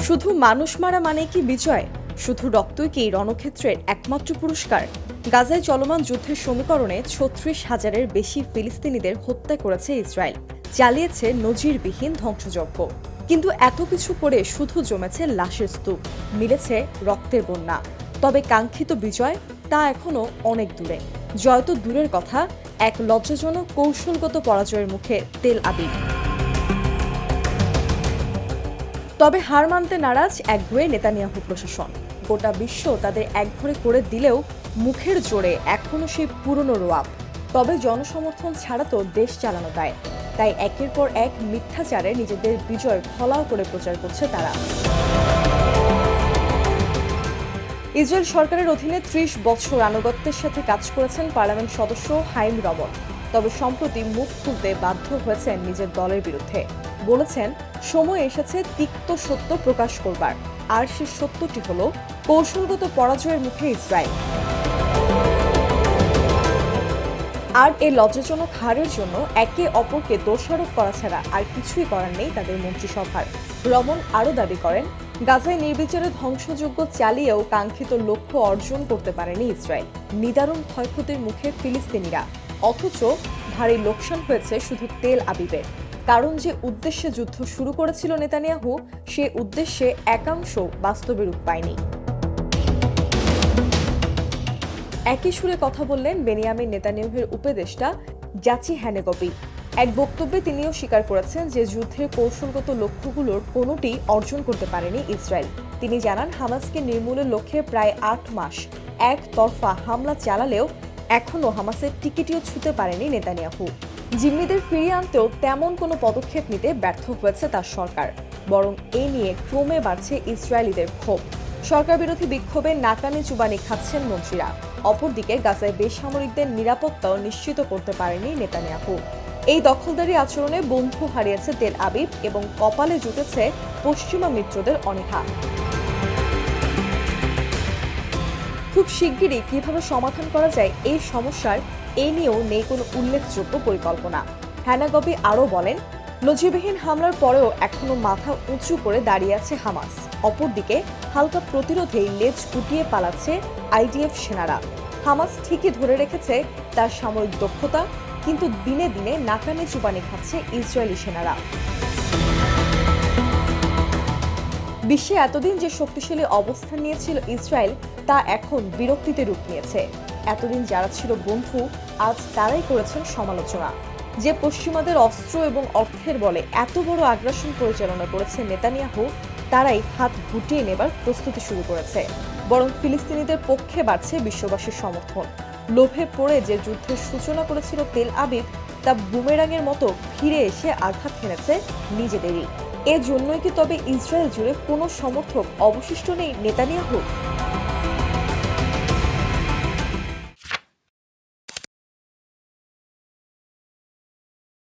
শুধু মানুষ মারা মানে কি বিজয়? শুধু রক্তই কি রণক্ষেত্রের একমাত্র পুরস্কার? গাজায় চলমান যুদ্ধের সমীকরণে ৩৬,০০০-এর বেশি ফিলিস্তিনিদের হত্যা করেছে ইসরায়েল, চালিয়েছে নজিরবিহীন ধ্বংসযজ্ঞ। কিন্তু এত কিছু করে শুধু জমেছে লাশের স্তূপ, মিলেছে রক্তের বন্যা। তবে কাঙ্ক্ষিত বিজয় তা এখনো অনেক দূরে। জয় তো দূরের কথা, এক লজ্জাজনক কৌশলগত পরাজয়ের মুখে তেল আবিব। তবে হার মানতে নারাজ একগুঁয়ে নেতানিয়াহু প্রশাসন। গোটা বিশ্ব তাদের একঘরে করে দিলেও মুখের জোরে এখনো সেই পুরনো রোয়াব। তবে জনসমর্থন ছাড়া তো দেশ চালানো দায়, তাই একের পর এক মিথ্যাচারে নিজেদের বিজয় ফলাও করে প্রচার করছে তারা। ইসরায়েল সরকারের অধীনে ৩০ বছর আনুগত্যের সাথে কাজ করেছেন পার্লামেন্ট সদস্য হাইম রমন। তবে সম্প্রতি মুখ খুলতে বাধ্য হয়েছেন নিজের দলের বিরুদ্ধে। বলেছেন, সময় এসেছে তিক্ত সত্য প্রকাশ করবার, আর সে সত্যটি হল কৌশলগত পরাজয়ের মুখে ইসরায়েল। আর এই লজ্জাজনক হারের জন্য একে অপরকে দোষারোপ করা ছাড়া আর কিছুই করার নেই তাদের মন্ত্রিসভার। রমন আরও দাবি করেন, গাজায় নির্বিচারে ধ্বংসযজ্ঞ চালিয়েও কাঙ্ক্ষিত লক্ষ্য অর্জন করতে পারেনি ইসরায়েল। নিদারুণ ক্ষয়ক্ষতির মুখে ফিলিস্তিনিরা, অথচ ভারী লোকসান হয়েছে শুধু তেল আবিবের। কারণ যে উদ্দেশ্যে যুদ্ধ শুরু করেছিল নেতানিয়াহু, সে উদ্দেশ্যে একাংশ বাস্তবে রূপ পায়নি। একই সুরে কথা বললেন বেনিয়ামিন নেতানিয়াহুর উপদেষ্টা জাচি হ্যানেগবি। এক বক্তব্যে তিনিও স্বীকার করেছেন যে যুদ্ধের কৌশলগত লক্ষ্যগুলোর কোনোটি অর্জন করতে পারেনি ইসরায়েল। তিনি জানান, হামাসকে নির্মূলের লক্ষ্যে প্রায় ৮ মাস একতরফা হামলা চালালেও এখনও হামাসের টিকিটিও ছুঁতে পারেনি নেতানিয়াহু। জিম্মিদের ফিরিয়ে আনতেও তেমন কোনো পদক্ষেপ নিতে ব্যর্থ হয়েছে তার সরকার। বরং এ নিয়ে ক্রমে বাড়ছে ইসরায়েলিদের ক্ষোভ। সরকার বিরোধী বিক্ষোভে নাকানি চুবানি খাচ্ছেন মন্ত্রীরা। অপরদিকে গাজায় বেসামরিকদের নিরাপত্তাও নিশ্চিত করতে পারেনি নেতানিয়াহু। এই দখলদারি আচরণে বন্ধু হারিয়েছে তেল আবিব এবং কপালে জুটেছে পশ্চিমা মিত্রদের অনীহা। খুব শিগগিরই কিভাবে সমাধান করা যায় এই সমস্যার, এ নিয়েও নেই কোনো উল্লেখযোগ্য পরিকল্পনা। হ্যানাগবি আরও বলেন, নজিরবিহীন হামলার পরেও এখনো মাথা উঁচু করে দাঁড়িয়ে আছে হামাস। অপরদিকে হালকা প্রতিরোধেই লেজ গুটিয়ে পালাচ্ছে আইডিএফ সেনারা। হামাস ঠিকই ধরে রেখেছে তার সামরিক দক্ষতা, কিন্তু দিনে দিনে নাকানি চুবানি খাচ্ছে ইসরায়েলি সেনারা। বিশ্বে এতদিন যে শক্তিশালী অবস্থান নিয়েছিল ইসরায়েল, তা এখন বিরক্তিতে রূপ নিয়েছে। এতদিন যারা ছিল বন্ধু, আজ তারাই করেছেন সমালোচনা। যে পশ্চিমাদের অস্ত্র এবং অর্থের বলে এত বড় আগ্রাসন পরিচালনা করেছে নেতানিয়াহু, তারাই হাত গুটিয়ে নেবার প্রস্তুতি শুরু করেছে। বরং ফিলিস্তিনিদের পক্ষে বাড়ছে বিশ্ববাসীর সমর্থন। লোভে পড়ে যে যুদ্ধের সূচনা করেছিল তেল আবিব, তা বুমেরাঙের মতো ফিরে এসে আঘাত হেনেছে নিজেদেরই। এজন্যই কি তবে ইসরায়েল জুড়ে কোনো সমর্থক অবশিষ্ট নেই নেতানিয়াহু?